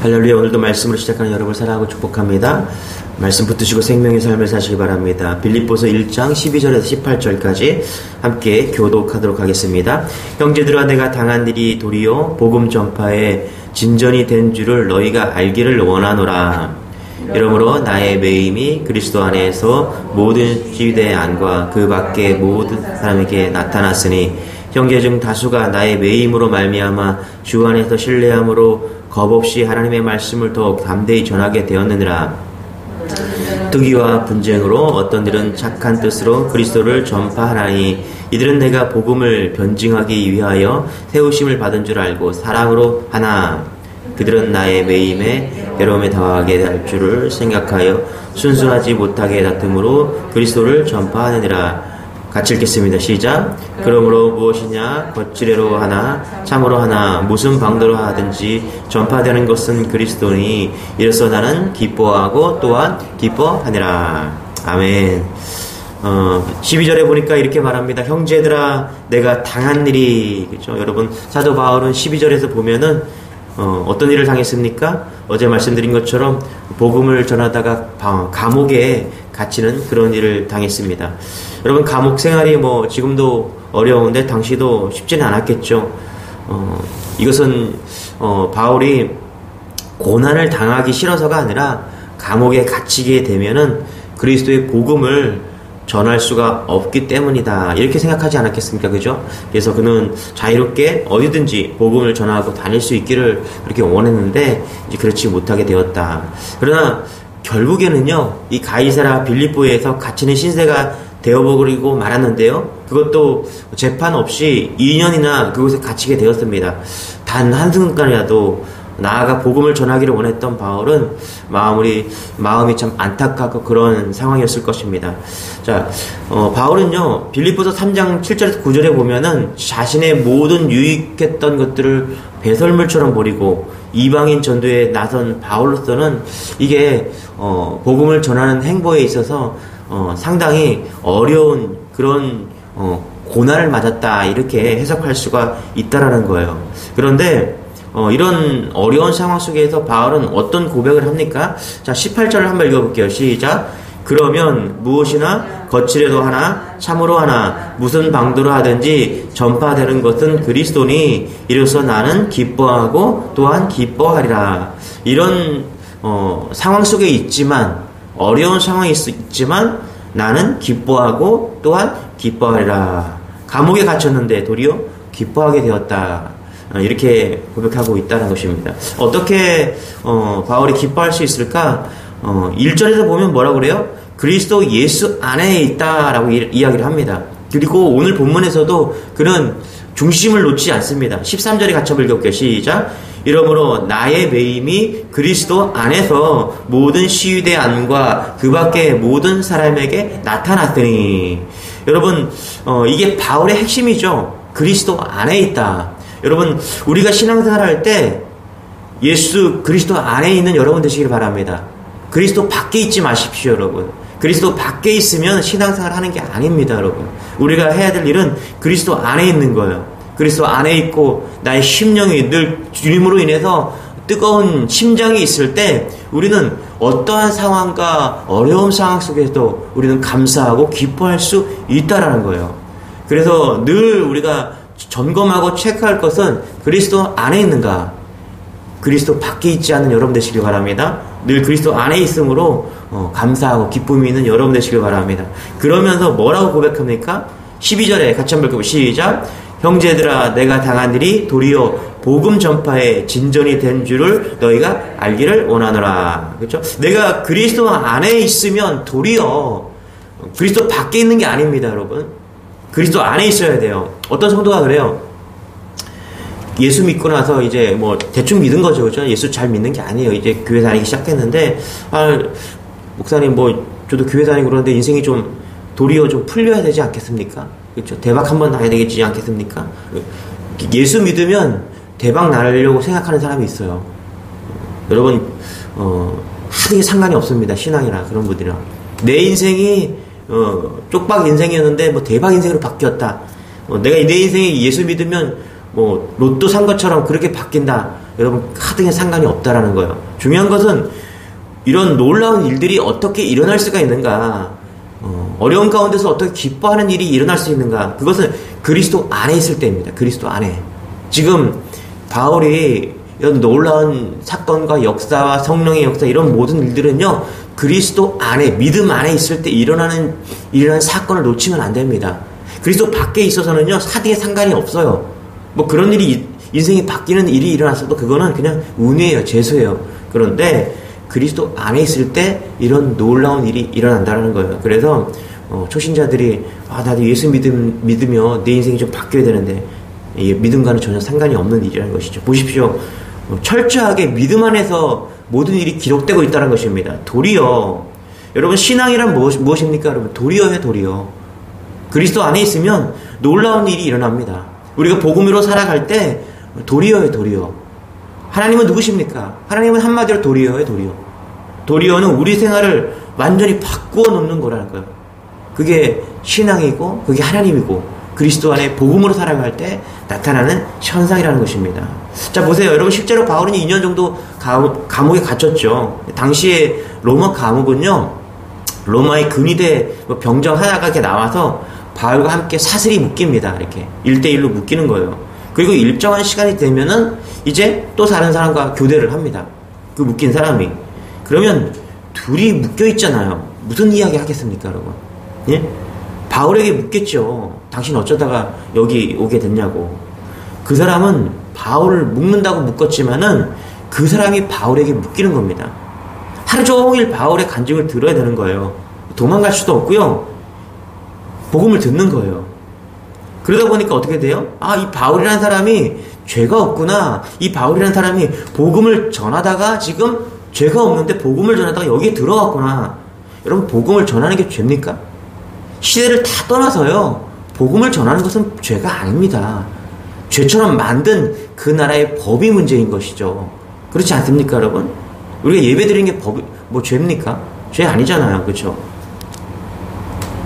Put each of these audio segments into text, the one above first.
할렐루야. 오늘도 말씀으로 시작하는 여러분을 사랑하고 축복합니다. 말씀 붙드시고 생명의 삶을 사시기 바랍니다. 빌립보서 1장 12절에서 18절까지 함께 교독하도록 하겠습니다. 형제들아, 내가 당한 일이 도리어 복음 전파에 진전이 된 줄을 너희가 알기를 원하노라. 이러므로 나의 매임이 그리스도 안에서 모든 시대의 안과 그 밖의 모든 사람에게 나타났으니 형제 중 다수가 나의 매임으로 말미암아 주 안에서 신뢰함으로 겁없이 하나님의 말씀을 더욱 담대히 전하게 되었느니라. 투기와 분쟁으로 어떤 일은 착한 뜻으로 그리스도를 전파하나니 이들은 내가 복음을 변증하기 위하여 세우심을 받은 줄 알고 사랑으로 하나. 그들은 나의 매임에 괴로움에 당하게 할 줄을 생각하여 순수하지 못하게 다툼으로 그리스도를 전파하느니라. 같이 읽겠습니다. 시작. 그러므로 무엇이냐 거칠애로 하나 참으로 하나 무슨 방도로 하든지 전파되는 것은 그리스도니 이로써 나는 기뻐하고 또한 기뻐하니라. 아멘. 12절에 보니까 이렇게 말합니다. 형제들아, 내가 당한 일이, 그렇죠? 여러분, 사도 바울은 12절에서 보면은 어떤 일을 당했습니까? 어제 말씀드린 것처럼 복음을 전하다가 감옥에 갇히는 그런 일을 당했습니다. 여러분, 감옥 생활이 지금도 어려운데 당시도 쉽지는 않았겠죠. 이것은 바울이 고난을 당하기 싫어서가 아니라 감옥에 갇히게 되면은 그리스도의 복음을 전할 수가 없기 때문이다. 이렇게 생각하지 않았겠습니까? 그죠? 그래서 그는 자유롭게 어디든지 복음을 전하고 다닐 수 있기를 그렇게 원했는데 이제 그렇지 못하게 되었다. 그러나 결국에는요, 이 가이사랴 빌립보에서 갇히는 신세가 되어버리고 말았는데요. 그것도 재판 없이 2년이나 그곳에 갇히게 되었습니다. 단 한순간이라도 나아가 복음을 전하기를 원했던 바울은 마음이 참 안타깝고 그런 상황이었을 것입니다. 자, 바울은요, 빌립보서 3장 7절에서 9절에 보면은 자신의 모든 유익했던 것들을 배설물처럼 버리고 이방인 전도에 나선 바울로서는 이게 복음을 전하는 행보에 있어서 상당히 어려운 그런 고난을 맞았다, 이렇게 해석할 수가 있다라는 거예요. 그런데 이런 어려운 상황 속에서 바울은 어떤 고백을 합니까? 자, 18절을 한번 읽어볼게요. 시작. 그러면 무엇이나 거칠애도 하나 참으로 하나 무슨 방도로 하든지 전파되는 것은 그리스도니 이로써 나는 기뻐하고 또한 기뻐하리라. 이런 상황 속에 있지만, 어려운 상황이 있지만 나는 기뻐하고 또한 기뻐하리라. 감옥에 갇혔는데 도리어 기뻐하게 되었다. 이렇게 고백하고 있다는 것입니다. 어떻게 바울이 기뻐할 수 있을까? 1절에서 보면 뭐라고 그래요? 그리스도 예수 안에 있다라고 이야기를 합니다. 그리고 오늘 본문에서도 그는 중심을 놓지 않습니다. 13절에 같이 한번 읽어볼게요. 시작. 이러므로 나의 매임이 그리스도 안에서 모든 시위대 안과 그 밖의 모든 사람에게 나타났더니. 여러분, 이게 바울의 핵심이죠. 그리스도 안에 있다. 여러분, 우리가 신앙생활 할 때 예수 그리스도 안에 있는 여러분 되시길 바랍니다. 그리스도 밖에 있지 마십시오, 여러분. 그리스도 밖에 있으면 신앙생활 하는 게 아닙니다, 여러분. 우리가 해야 될 일은 그리스도 안에 있는 거예요. 그리스도 안에 있고 나의 심령이 늘 주님으로 인해서 뜨거운 심장이 있을 때 우리는 어떠한 상황과 어려운 상황 속에서도 우리는 감사하고 기뻐할 수 있다라는 거예요. 그래서 늘 우리가 점검하고 체크할 것은 그리스도 안에 있는가, 그리스도 밖에 있지 않은 여러분 되시길 바랍니다. 늘 그리스도 안에 있으므로 감사하고 기쁨이 있는 여러분 되시길 바랍니다. 그러면서 뭐라고 고백합니까? 12절에 같이 한번 읽어보시죠. 시작. 형제들아, 내가 당한 일이 도리어 복음 전파에 진전이 된 줄을 너희가 알기를 원하노라. 그렇죠? 내가 그리스도 안에 있으면 도리어 그리스도 밖에 있는 게 아닙니다, 여러분. 그리스도 안에 있어야 돼요. 어떤 성도가 그래요. 예수 믿고 나서 이제 대충 믿은 거죠. 그죠? 예수 잘 믿는 게 아니에요. 이제 교회 다니기 시작했는데, 목사님 저도 교회 다니고 그러는데 인생이 좀 도리어 좀 풀려야 되지 않겠습니까? 그렇죠? 대박 한번 나야 되겠지 않겠습니까? 예수 믿으면 대박 나려고 생각하는 사람이 있어요. 여러분, 하등에 상관이 없습니다. 신앙이나 그런 분들이랑. 내 인생이 쪽박 인생이었는데 대박 인생으로 바뀌었다. 내가 내 인생이 예수 믿으면 로또 산 것처럼 그렇게 바뀐다. 여러분 하등에 상관이 없다라는 거예요. 중요한 것은 이런 놀라운 일들이 어떻게 일어날 수가 있는가, 어려운 가운데서 어떻게 기뻐하는 일이 일어날 수 있는가, 그것은 그리스도 안에 있을 때입니다. 그리스도 안에. 지금 바울이 이런 놀라운 사건과 역사와 성령의 역사, 이런 모든 일들은요, 그리스도 안에, 믿음 안에 있을 때 일어나는 사건을 놓치면 안 됩니다. 그리스도 밖에 있어서는요, 사등에 상관이 없어요. 뭐 그런 일이, 인생이 바뀌는 일이 일어났어도 그거는 그냥 운이에요, 재수예요. 그런데 그리스도 안에 있을 때 이런 놀라운 일이 일어난다는 거예요. 그래서 초신자들이 나도 예수 믿으며 내 인생이 좀 바뀌어야 되는데, 믿음과는 전혀 상관이 없는 일이라는 것이죠. 보십시오. 철저하게 믿음 안에서 모든 일이 기록되고 있다는 것입니다. 도리어, 여러분 신앙이란 무엇입니까? 여러분 도리어예요, 도리어. 그리스도 안에 있으면 놀라운 일이 일어납니다. 우리가 복음으로 살아갈 때 도리어예요, 도리어. 하나님은 누구십니까? 하나님은 한마디로 도리어예요, 도리어. 도리어는 우리 생활을 완전히 바꾸어 놓는 거라는 거예요. 그게 신앙이고 그게 하나님이고 그리스도 안에 복음으로 살아갈 때 나타나는 현상이라는 것입니다. 자, 보세요. 여러분 실제로 바울은 2년 정도 감옥에 갇혔죠. 당시에 로마 감옥은요, 로마의 근위대 병정 하나가 이렇게 나와서 바울과 함께 사슬이 묶입니다. 이렇게 1대1로 묶이는 거예요. 그리고 일정한 시간이 되면은 이제 또 다른 사람과 교대를 합니다. 그 묶인 사람이. 그러면 둘이 묶여 있잖아요. 무슨 이야기 하겠습니까, 여러분? 예? 바울에게 묻겠죠. 당신 어쩌다가 여기 오게 됐냐고. 그 사람은 바울을 묶는다고 묶었지만은 그 사람이 바울에게 묶이는 겁니다. 하루 종일 바울의 간증을 들어야 되는 거예요. 도망갈 수도 없고요. 복음을 듣는 거예요. 그러다 보니까 어떻게 돼요? 이 바울이라는 사람이 죄가 없구나. 이 바울이라는 사람이 복음을 전하다가 지금 죄가 없는데 복음을 전하다가 여기에 들어갔구나. 여러분, 복음을 전하는 게 죄입니까? 시대를 다 떠나서요, 복음을 전하는 것은 죄가 아닙니다. 죄처럼 만든 그 나라의 법이 문제인 것이죠. 그렇지 않습니까, 여러분? 우리가 예배 드리는 게 죄입니까? 죄 아니잖아요. 그렇죠?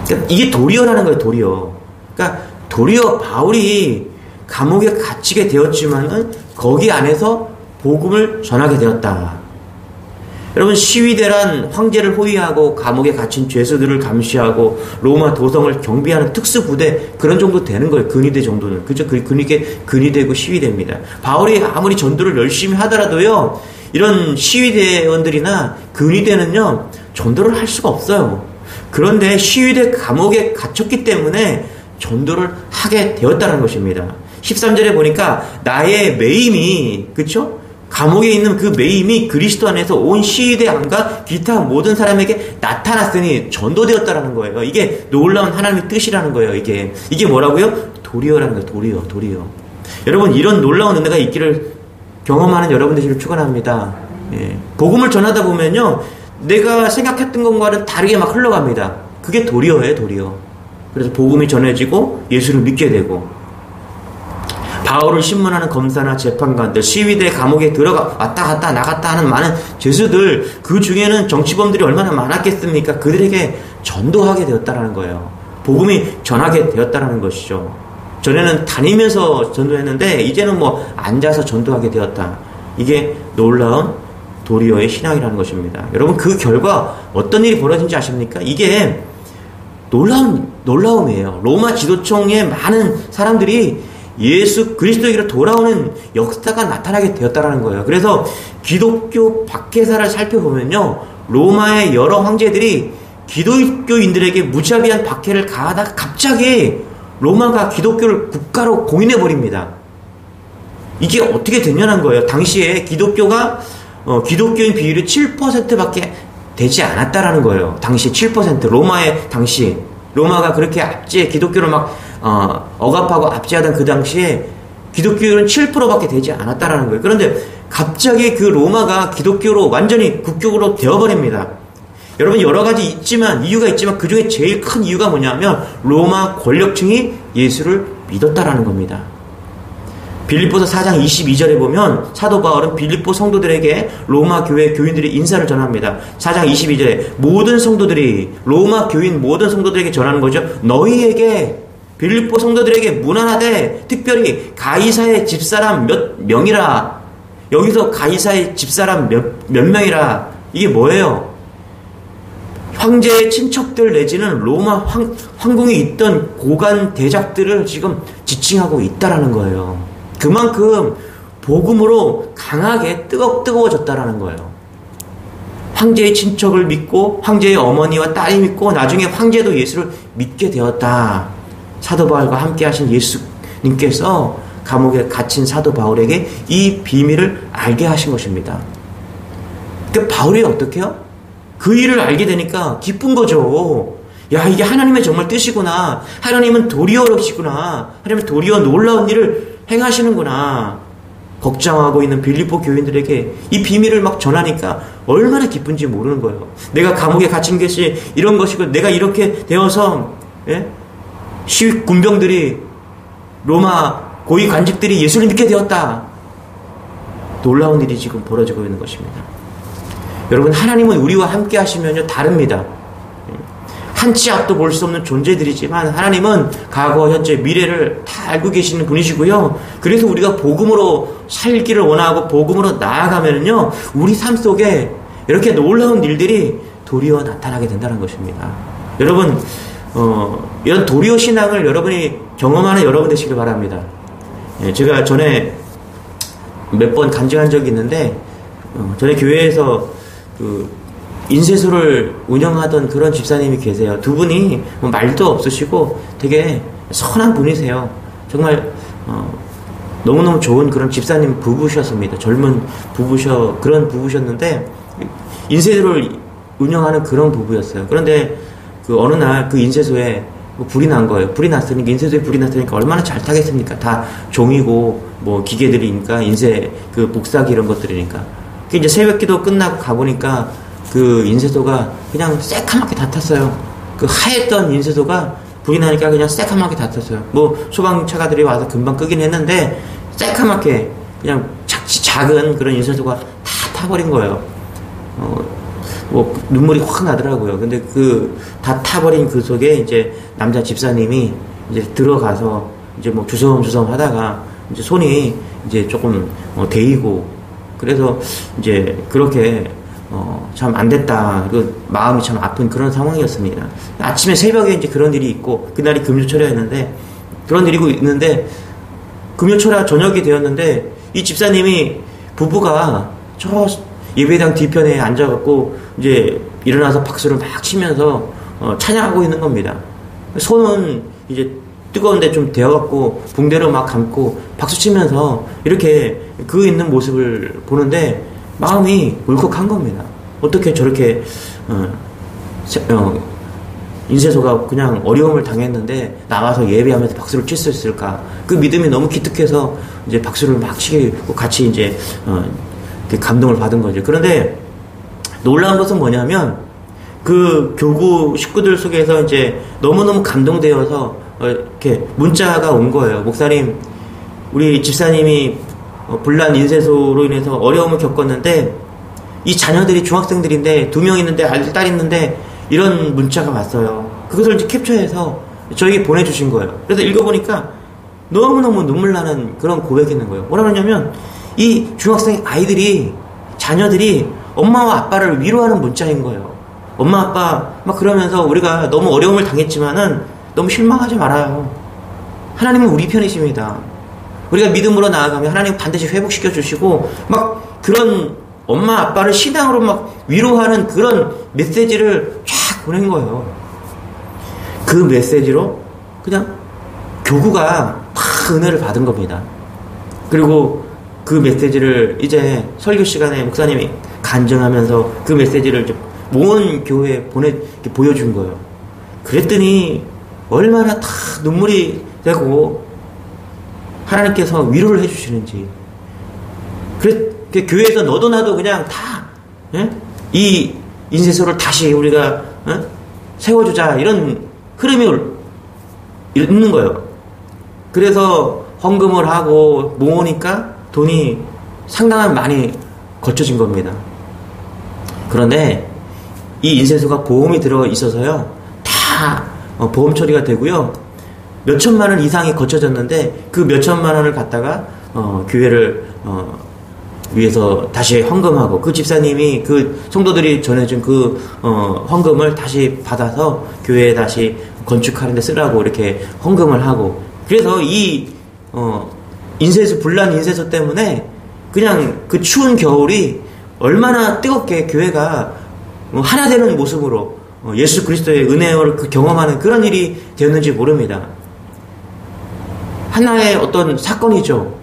그러니까 이게 도리어라는 거예요, 도리어. 그러니까 도리어 바울이 감옥에 갇히게 되었지만은 거기 안에서 복음을 전하게 되었다. 여러분, 시위대란 황제를 호위하고 감옥에 갇힌 죄수들을 감시하고 로마 도성을 경비하는 특수부대, 그런 정도 되는 거예요. 근위대 정도는. 그죠? 근위대고 시위대입니다. 바울이 아무리 전도를 열심히 하더라도요, 이런 시위대원들이나 근위대는요, 전도를 할 수가 없어요. 그런데 시위대 감옥에 갇혔기 때문에 전도를 하게 되었다는 것입니다. 13절에 보니까 나의 매임이, 그쵸? 감옥에 있는 그 매임이 그리스도 안에서 온 시위대 안과 기타 모든 사람에게 나타났으니 전도되었다라는 거예요. 이게 놀라운 하나님의 뜻이라는 거예요. 이게 뭐라고요? 도리어라는 거예요. 도리어. 여러분, 이런 놀라운 은혜가 있기를 경험하는 여러분 되시길 축원합니다. 예. 복음을 전하다 보면요, 내가 생각했던 것과는 다르게 막 흘러갑니다. 그게 도리어예요, 도리어. 그래서 복음이 전해지고 예수를 믿게 되고, 바울을 신문하는 검사나 재판관들, 시위대 감옥에 들어가 왔다 갔다 나갔다 하는 많은 죄수들, 그 중에는 정치범들이 얼마나 많았겠습니까? 그들에게 전도하게 되었다라는 거예요. 복음이 전하게 되었다라는 것이죠. 전에는 다니면서 전도했는데 이제는 앉아서 전도하게 되었다. 이게 놀라운 도리어의 신앙이라는 것입니다. 여러분, 그 결과 어떤 일이 벌어진지 아십니까? 이게 놀라움이에요. 로마 지도청의 많은 사람들이 예수 그리스도에게로 돌아오는 역사가 나타나게 되었다라는 거예요. 그래서 기독교 박해사를 살펴보면요, 로마의 여러 황제들이 기독교인들에게 무자비한 박해를 가하다가 갑자기 로마가 기독교를 국가로 공인해버립니다. 이게 어떻게 되냐는 거예요. 당시에 기독교가 기독교인 비율이 7%밖에 되지 않았다라는 거예요. 당시 7%. 로마가 그렇게 압제, 기독교를 억압하고 압제하던 그 당시에 기독교율은 7%밖에 되지 않았다라는 거예요. 그런데 갑자기 그 로마가 기독교로 완전히 국교로 되어버립니다. 여러분, 여러 가지 이유가 있지만 그 중에 제일 큰 이유가 뭐냐면 로마 권력층이 예수를 믿었다라는 겁니다. 빌립보서 4장 22절에 보면 사도 바울은 빌립보 성도들에게 로마 교회 교인들이 인사를 전합니다. 4장 22절에 로마 교인 모든 성도들에게 전하는 거죠. 너희에게, 빌립보 성도들에게 문안하되 특별히 가이사의 집사람 몇 명이라. 여기서 가이사의 집사람 몇 명이라 이게 뭐예요? 황제의 친척들 내지는 로마 황궁에 있던 고관 대작들을 지금 지칭하고 있다라는 거예요. 그만큼 복음으로 강하게 뜨거워졌다라는 거예요. 황제의 친척을 믿고 황제의 어머니와 딸이 믿고 나중에 황제도 예수를 믿게 되었다. 사도 바울과 함께 하신 예수님께서 감옥에 갇힌 사도 바울에게 이 비밀을 알게 하신 것입니다. 그러니까 바울이 어떻게 해요? 그 일을 알게 되니까 기쁜 거죠. 야, 이게 하나님의 정말 뜻이구나. 하나님은 도리어시구나. 하나님은 도리어 놀라운 일을 행하시는구나. 걱정하고 있는 빌립보 교인들에게 이 비밀을 막 전하니까 얼마나 기쁜지 모르는 거예요. 내가 감옥에 갇힌 것이 이런 것이고 내가 이렇게 되어서 시위 군병들이 로마 고위 관직들이 예수를 믿게 되었다. 놀라운 일이 지금 벌어지고 있는 것입니다. 여러분, 하나님은 우리와 함께 하시면요 다릅니다. 한 치 앞도 볼 수 없는 존재들이지만 하나님은 과거, 현재, 미래를 다 알고 계시는 분이시고요. 그래서 우리가 복음으로 살기를 원하고 복음으로 나아가면요 우리 삶 속에 이렇게 놀라운 일들이 도리어 나타나게 된다는 것입니다. 여러분, 이런 도리어 신앙을 여러분이 경험하는 여러분 되시길 바랍니다. 제가 전에 몇 번 간증한 적이 있는데 전에 교회에서 인쇄소를 운영하던 그런 집사님이 계세요. 두 분이 뭐 말도 없으시고 되게 선한 분이세요. 정말 너무너무 좋은 그런 집사님 부부셨습니다. 젊은 그런 부부셨는데 인쇄소를 운영하는 그런 부부였어요. 그런데 어느 날 그 인쇄소에 불이 난 거예요. 불이 났으니까, 인쇄소에 불이 났으니까 얼마나 잘 타겠습니까? 다 종이고 뭐 기계들이니까, 인쇄 복사기 이런 것들이니까. 이제 새벽 기도 끝나고 가보니까 그 인쇄소가 그냥 새카맣게 다 탔어요. 그 하였던 인쇄소가 불이 나니까 그냥 새카맣게 다 탔어요. 뭐 소방차가들이 와서 금방 끄긴 했는데 새카맣게 그냥 작은 그런 인쇄소가 다 타버린 거예요. 뭐 눈물이 확 나더라고요. 근데 다 타버린 그 속에 이제 남자 집사님이 이제 들어가서 이제 뭐 주섬주섬 하다가 이제 손이 이제 조금 데이고, 그래서 이제 그렇게 참 안 됐다. 그 마음이 참 아픈 그런 상황이었습니다. 아침에 새벽에 이제 그런 일이 있고, 그날이 금요철이었는데, 그런 일이 있는데, 금요철 저녁이 되었는데, 이 집사님이 부부가 저 예배당 뒤편에 앉아갖고 이제 일어나서 박수를 막 치면서 찬양하고 있는 겁니다. 손은 이제 뜨거운데 좀 데워갖고 붕대로 막 감고 박수 치면서 이렇게 그 있는 모습을 보는데 마음이 울컥한 겁니다. 어떻게 저렇게 인쇄소가 그냥 어려움을 당했는데 나와서 예배하면서 박수를 칠 수 있을까? 그 믿음이 너무 기특해서 이제 박수를 막 치고 같이 이제 감동을 받은 거죠. 그런데 놀라운 것은 뭐냐면 그 교구 식구들 속에서 이제 너무너무 감동되어서 이렇게 문자가 온 거예요. 목사님, 우리 집사님이 불난 인쇄소로 인해서 어려움을 겪었는데 이 자녀들이 중학생들인데 2명 있는데 아들 딸 있는데 이런 문자가 왔어요. 그것을 이제 캡처해서 저에게 보내주신 거예요. 그래서 읽어보니까 너무너무 눈물 나는 그런 고백이 있는 거예요. 뭐라 그러냐면 이 중학생 아이들이, 자녀들이 엄마와 아빠를 위로하는 문자인 거예요. 엄마 아빠 막 그러면서 우리가 너무 어려움을 당했지만은 너무 실망하지 말아요. 하나님은 우리 편이십니다. 우리가 믿음으로 나아가면 하나님 반드시 회복시켜 주시고, 막 그런 엄마 아빠를 신앙으로 막 위로하는 그런 메시지를 쫙 보낸 거예요. 그 메시지로 그냥 교구가 막 은혜를 받은 겁니다. 그리고 그 메시지를 이제 설교 시간에 목사님이 간증하면서 그 메시지를 모은 교회에 보여준 거예요. 그랬더니 얼마나 다 눈물이 되고 하나님께서 위로를 해주시는지. 교회에서 너도 나도 그냥 다 이 인쇄소를 다시 우리가 세워주자, 이런 흐름이 있는 거예요. 그래서 헌금을 하고 모으니까 돈이 상당한 많이 거쳐진 겁니다. 그런데 이 인쇄소가 보험이 들어 있어서요, 다 보험 처리가 되고요, 몇 천만 원 이상이 거쳐졌는데 그 몇 천만 원을 갖다가 교회를 위해서 다시 헌금하고 그 집사님이 그 성도들이 전해준 그 헌금을 다시 받아서 교회에 다시 건축하는 데 쓰라고 이렇게 헌금을 하고 그래서 이 인쇄소 불난 인쇄소 때문에 그냥 그 추운 겨울이 얼마나 뜨겁게 교회가 하나 되는 모습으로 예수 그리스도의 은혜를 경험하는 그런 일이 되었는지 모릅니다. 하나의 어떤 사건이죠.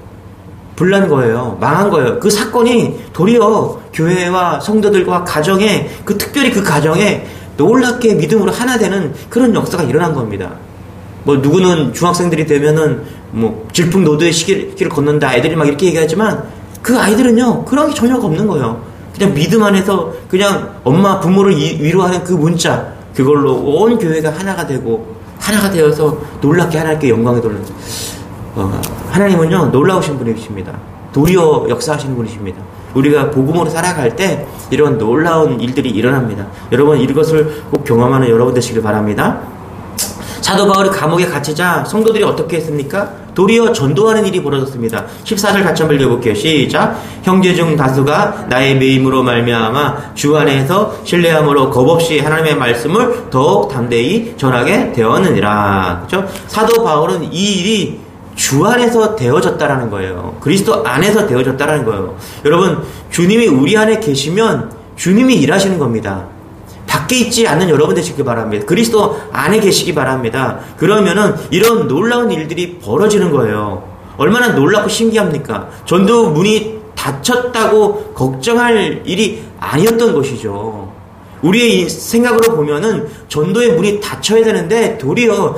불난 거예요. 망한 거예요. 그 사건이 도리어 교회와 성도들과 가정에 특별히 그 가정에 놀랍게 믿음으로 하나 되는 그런 역사가 일어난 겁니다. 뭐 누구는 중학생들이 되면은 뭐 질풍노도의 시기를 걷는다 애들이 막 이렇게 얘기하지만 그 아이들은요 그런 게 전혀 없는 거예요. 그냥 믿음 안에서 그냥 엄마 부모를 위로하는 그 문자 그걸로 온 교회가 하나가 되고 하나가 되어서 놀랍게 하나님께 영광이 돌리는 하나님은요 놀라우신 분이십니다. 도리어 역사하시는 분이십니다. 우리가 복음으로 살아갈 때 이런 놀라운 일들이 일어납니다. 여러분 이것을 꼭 경험하는 여러분 되시길 바랍니다. 사도 바울이 감옥에 갇히자 성도들이 어떻게 했습니까? 도리어 전도하는 일이 벌어졌습니다. 14절 같이 한번 읽어볼게요. 시작. 형제 중 다수가 나의 매임으로 말미암아 주 안에서 신뢰함으로 겁없이 하나님의 말씀을 더욱 담대히 전하게 되었느니라. 그렇죠? 사도 바울은 이 일이 주 안에서 되어졌다라는 거예요. 그리스도 안에서 되어졌다라는 거예요. 여러분 주님이 우리 안에 계시면 주님이 일하시는 겁니다. 밖에 있지 않는 여러분 되시기 바랍니다. 그리스도 안에 계시기 바랍니다. 그러면은 이런 놀라운 일들이 벌어지는 거예요. 얼마나 놀랍고 신기합니까? 전도 문이 닫혔다고 걱정할 일이 아니었던 것이죠. 우리의 생각으로 보면은 전도의 문이 닫혀야 되는데 도리어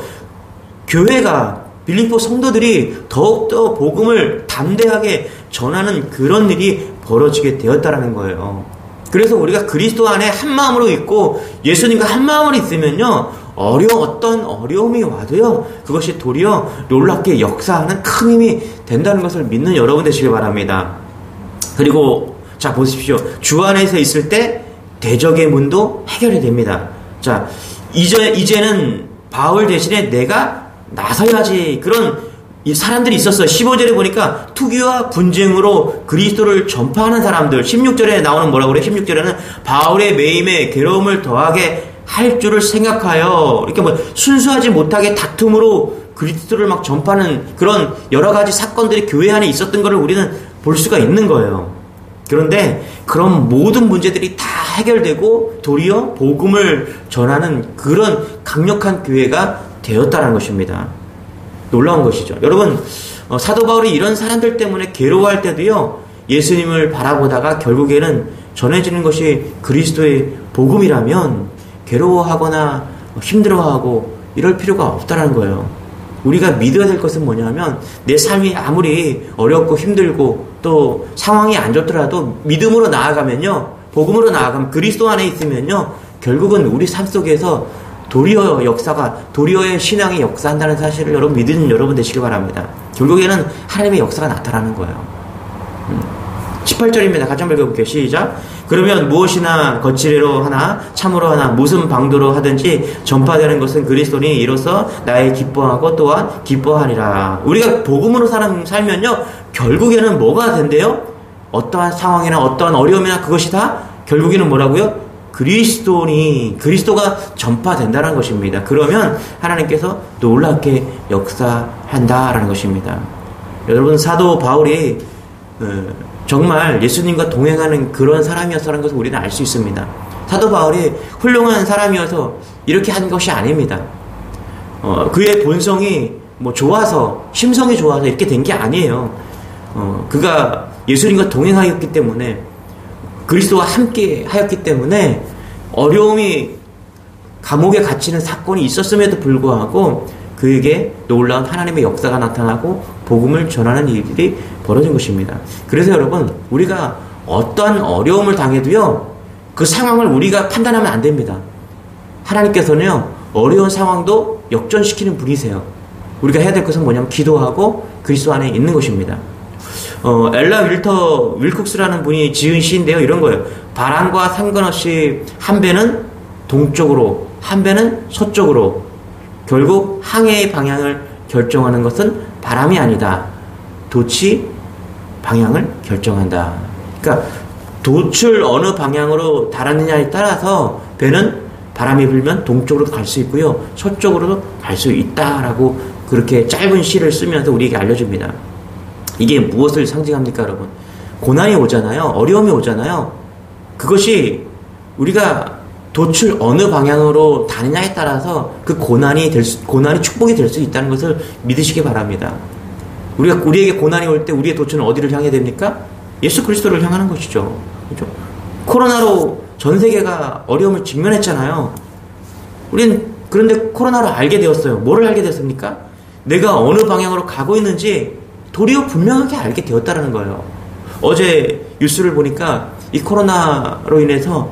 교회가 빌립보 성도들이 더욱더 복음을 담대하게 전하는 그런 일이 벌어지게 되었다라는 거예요. 그래서 우리가 그리스도 안에 한 마음으로 있고 예수님과 한 마음으로 있으면요 어떤 어려움이 와도요 그것이 도리어 놀랍게 역사하는 큰 힘이 된다는 것을 믿는 여러분 되시길 바랍니다. 그리고 자 보십시오. 주 안에서 있을 때 대적의 문도 해결이 됩니다. 자 이제는 바울 대신에 내가 나서야지 그런 이 사람들이 있었어요. 15절에 보니까 투기와 분쟁으로 그리스도를 전파하는 사람들. 16절에 나오는 뭐라고 그래요? 16절에는 바울의 매임에 괴로움을 더하게 할 줄을 생각하여 이렇게 뭐 순수하지 못하게 다툼으로 그리스도를 막 전파하는 그런 여러 가지 사건들이 교회 안에 있었던 것을 우리는 볼 수가 있는 거예요. 그런데 그런 모든 문제들이 다 해결되고 도리어 복음을 전하는 그런 강력한 교회가 되었다는 것입니다. 놀라운 것이죠. 여러분 사도 바울이 이런 사람들 때문에 괴로워할 때도요 예수님을 바라보다가 결국에는 전해지는 것이 그리스도의 복음이라면 괴로워하거나 힘들어하고 이럴 필요가 없다는 거예요. 우리가 믿어야 될 것은 뭐냐면 내 삶이 아무리 어렵고 힘들고 또 상황이 안 좋더라도 믿음으로 나아가면요 복음으로 나아가면 그리스도 안에 있으면요 결국은 우리 삶 속에서 도리어 역사가 도리어의 신앙이 역사한다는 사실을 여러분 믿는 여러분 되시기 바랍니다. 결국에는 하나님의 역사가 나타나는 거예요. 18절입니다. 같이 한번 읽어볼게요. 시작. 그러면 무엇이나 거칠애로 하나 참으로 하나 무슨 방도로 하든지 전파되는 것은 그리스도니 이로써 나의 기뻐하고 또한 기뻐하리라. 우리가 복음으로 살면요 결국에는 뭐가 된대요? 어떠한 상황이나 어떠한 어려움이나 그것이 다 결국에는 뭐라고요? 그리스도가 전파된다는 것입니다. 그러면 하나님께서 놀랍게 역사한다라는 것입니다. 여러분 사도 바울이 정말 예수님과 동행하는 그런 사람이었다는 것을 우리는 알 수 있습니다. 사도 바울이 훌륭한 사람이어서 이렇게 한 것이 아닙니다. 그의 본성이 뭐 좋아서 심성이 좋아서 이렇게 된 게 아니에요. 그가 예수님과 동행하였기 때문에 그리스도와 함께 하였기 때문에 어려움이 감옥에 갇히는 사건이 있었음에도 불구하고 그에게 놀라운 하나님의 역사가 나타나고 복음을 전하는 일들이 벌어진 것입니다. 그래서 여러분 우리가 어떠한 어려움을 당해도요 그 상황을 우리가 판단하면 안 됩니다. 하나님께서는요 어려운 상황도 역전시키는 분이세요. 우리가 해야 될 것은 뭐냐면 기도하고 그리스도 안에 있는 것입니다. 엘라 윌쿡스라는 분이 지은 시인데요. 이런 거예요. 바람과 상관없이 한 배는 동쪽으로, 한 배는 서쪽으로. 결국 항해의 방향을 결정하는 것은 바람이 아니다. 돛이 방향을 결정한다. 그러니까 돛을 어느 방향으로 달았느냐에 따라서 배는 바람이 불면 동쪽으로 갈 수 있고요, 서쪽으로도 갈 수 있다라고 그렇게 짧은 시를 쓰면서 우리에게 알려줍니다. 이게 무엇을 상징합니까, 여러분? 고난이 오잖아요. 어려움이 오잖아요. 그것이 우리가 돛을 어느 방향으로 다느냐에 따라서 그 고난이 축복이 될 수 있다는 것을 믿으시기 바랍니다. 우리에게 고난이 올 때 우리의 돛은 어디를 향해야 됩니까? 예수 그리스도를 향하는 것이죠. 그렇죠? 코로나로 전 세계가 어려움을 직면했잖아요. 그런데 코로나를 알게 되었어요. 뭐를 알게 됐습니까? 내가 어느 방향으로 가고 있는지 도리어 분명하게 알게 되었다는 거예요. 어제 뉴스를 보니까 이 코로나로 인해서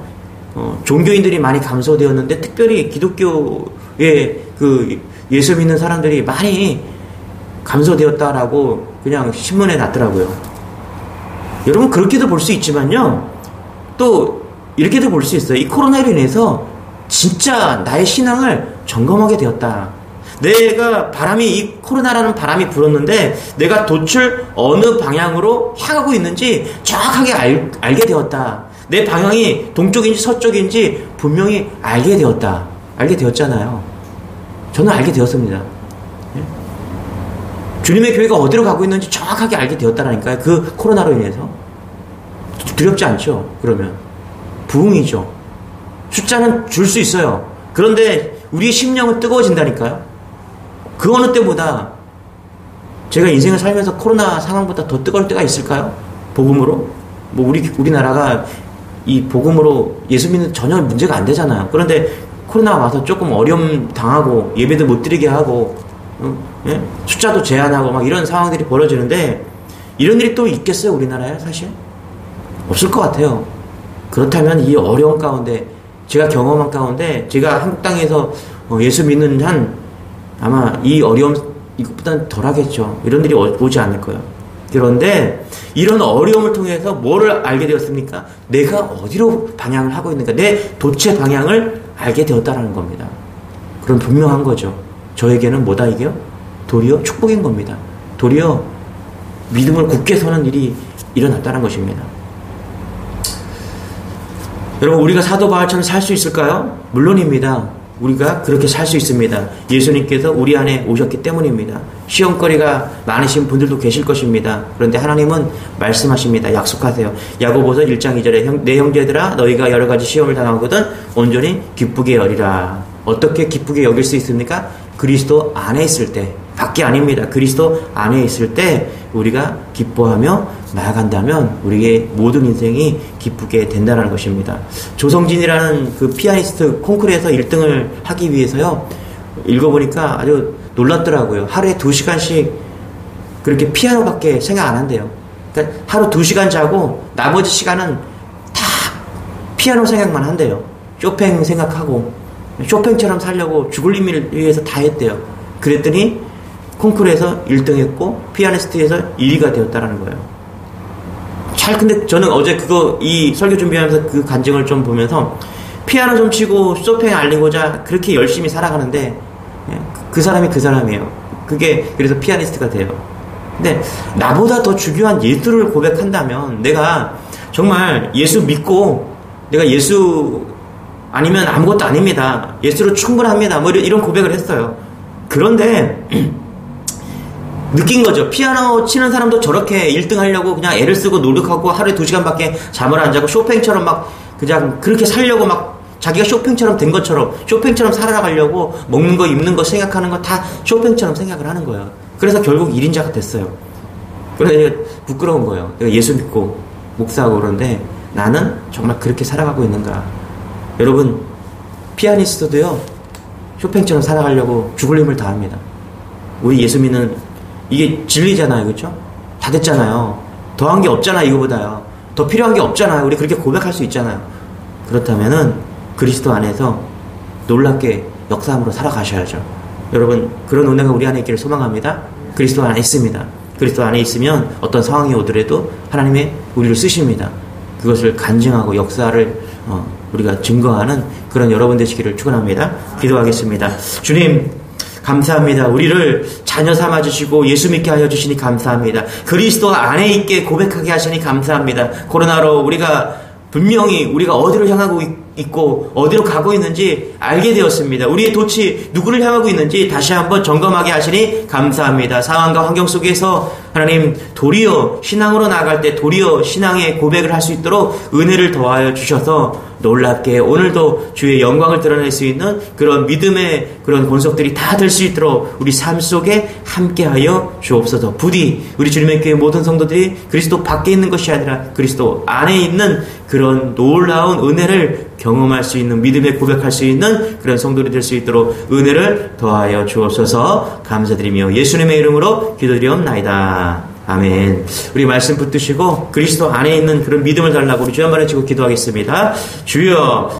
종교인들이 많이 감소되었는데, 특별히 기독교의 그 예수 믿는 사람들이 많이 감소되었다라고 그냥 신문에 났더라고요. 여러분, 그렇게도 볼 수 있지만요, 또 이렇게도 볼 수 있어요. 이 코로나로 인해서 진짜 나의 신앙을 점검하게 되었다. 이 코로나라는 바람이 불었는데 내가 돛을 어느 방향으로 향하고 있는지 정확하게 알게 되었다. 내 방향이 동쪽인지 서쪽인지 분명히 알게 되었다. 알게 되었잖아요. 저는 알게 되었습니다. 주님의 교회가 어디로 가고 있는지 정확하게 알게 되었다라니까요. 그 코로나로 인해서. 두렵지 않죠? 그러면 부흥이죠. 숫자는 줄 수 있어요. 그런데 우리의 심령은 뜨거워진다니까요. 그 어느 때보다, 제가 인생을 살면서 코로나 상황보다 더 뜨거울 때가 있을까요? 복음으로? 우리나라가 이 복음으로 예수 믿는 전혀 문제가 안 되잖아요. 그런데 코로나 와서 조금 어려움 당하고 예배도 못 드리게 하고, 예? 숫자도 제한하고 막 이런 상황들이 벌어지는데, 이런 일이 또 있겠어요, 우리나라에? 사실 없을 것 같아요. 그렇다면 이 어려운 가운데, 제가 경험한 가운데, 제가 한국 땅에서 예수 믿는 한, 아마 이 어려움 이것보다는 덜하겠죠. 이런 일이 오지 않을 거예요. 그런데 이런 어려움을 통해서 뭐를 알게 되었습니까? 내가 어디로 방향을 하고 있는가, 내 돛의 방향을 알게 되었다는 겁니다. 그럼 분명한 거죠. 저에게는 뭐다 이게요? 도리어 축복인 겁니다. 도리어 믿음을 굳게 서는 일이 일어났다는 것입니다. 여러분, 우리가 사도 바울처럼 살 수 있을까요? 물론입니다. 우리가 그렇게 살 수 있습니다. 예수님께서 우리 안에 오셨기 때문입니다. 시험거리가 많으신 분들도 계실 것입니다. 그런데 하나님은 말씀하십니다. 약속하세요. 야고보서 1장 2절에 내 형제들아, 너희가 여러 가지 시험을 당하거든 온전히 기쁘게 여기라. 어떻게 기쁘게 여길 수 있습니까? 그리스도 안에 있을 때, 밖에 아닙니다. 그리스도 안에 있을 때 우리가 기뻐하며 나아간다면 우리의 모든 인생이 기쁘게 된다는 것입니다. 조성진이라는 그 피아니스트 콩쿠르에서 1등을 하기 위해서요, 읽어보니까 아주 놀랍더라고요. 하루에 2시간씩 그렇게 피아노밖에 생각 안 한대요. 그러니까 하루 2시간 자고 나머지 시간은 다 피아노 생각만 한대요. 쇼팽 생각하고 쇼팽처럼 살려고 죽을 힘을 위해서 다 했대요. 그랬더니 콩쿠르에서 1등 했고 피아니스트에서 1위가 되었다는 거예요. 근데 저는 어제 이 설교 준비하면서 그 간증을 좀 보면서, 피아노 좀 치고 쇼팽 알리고자 그렇게 열심히 살아가는데, 그 사람이 그 사람이에요. 그래서 피아니스트가 돼요. 근데 나보다 더 중요한 예수를 고백한다면, 내가 정말 예수 믿고, 내가 예수 아니면 아무것도 아닙니다, 예수로 충분합니다, 뭐 이런 고백을 했어요. 그런데 느낀 거죠. 피아노 치는 사람도 저렇게 1등 하려고 그냥 애를 쓰고 노력하고 하루에 2시간밖에 잠을 안 자고 쇼팽처럼 막 그냥 그렇게 살려고 막 자기가 쇼팽처럼 된 것처럼 쇼팽처럼 살아가려고 먹는 거 입는 거 생각하는 거 다 쇼팽처럼 생각을 하는 거예요. 그래서 결국 1인자가 됐어요. 그런데 부끄러운 거예요. 내가 예수 믿고 목사하고 그런데 나는 정말 그렇게 살아가고 있는가. 여러분, 피아니스트도요, 쇼팽처럼 살아가려고 죽을 힘을 다합니다. 우리 예수 믿는, 이게 진리잖아요. 그렇죠? 다 됐잖아요. 더한 게 없잖아요. 이거보다요. 더 필요한 게 없잖아요. 우리 그렇게 고백할 수 있잖아요. 그렇다면은 그리스도 안에서 놀랍게 역사함으로 살아가셔야죠. 여러분, 그런 은혜가 우리 안에 있기를 소망합니다. 그리스도 안에 있습니다. 그리스도 안에 있으면 어떤 상황이 오더라도 하나님의 우리를 쓰십니다. 그것을 간증하고 역사를 우리가 증거하는 그런 여러분 되시기를 축원합니다. 기도하겠습니다. 주님, 감사합니다. 우리를 자녀 삼아주시고 예수 믿게 하여 주시니 감사합니다. 그리스도 안에 있게 고백하게 하시니 감사합니다. 코로나로 우리가 분명히 우리가 어디로 향하고 있고 어디로 가고 있는지 알게 되었습니다. 우리의 돛이 누구를 향하고 있는지 다시 한번 점검하게 하시니 감사합니다. 상황과 환경 속에서 하나님 도리어 신앙으로 나아갈 때 도리어 신앙의 고백을 할 수 있도록 은혜를 더하여 주셔서 놀랍게 오늘도 주의 영광을 드러낼 수 있는 그런 믿음의 그런 권속들이 다 될 수 있도록 우리 삶 속에 함께하여 주옵소서. 부디 우리 주님의 교회 모든 성도들이 그리스도 밖에 있는 것이 아니라 그리스도 안에 있는 그런 놀라운 은혜를 경험할 수 있는 믿음의 고백할 수 있는 그런 성도들이 될 수 있도록 은혜를 더하여 주옵소서. 감사드리며 예수님의 이름으로 기도드리옵나이다. 아멘. 우리 말씀 붙드시고 그리스도 안에 있는 그런 믿음을 달라고 우리 주 한 번 외치고 기도하겠습니다. 주여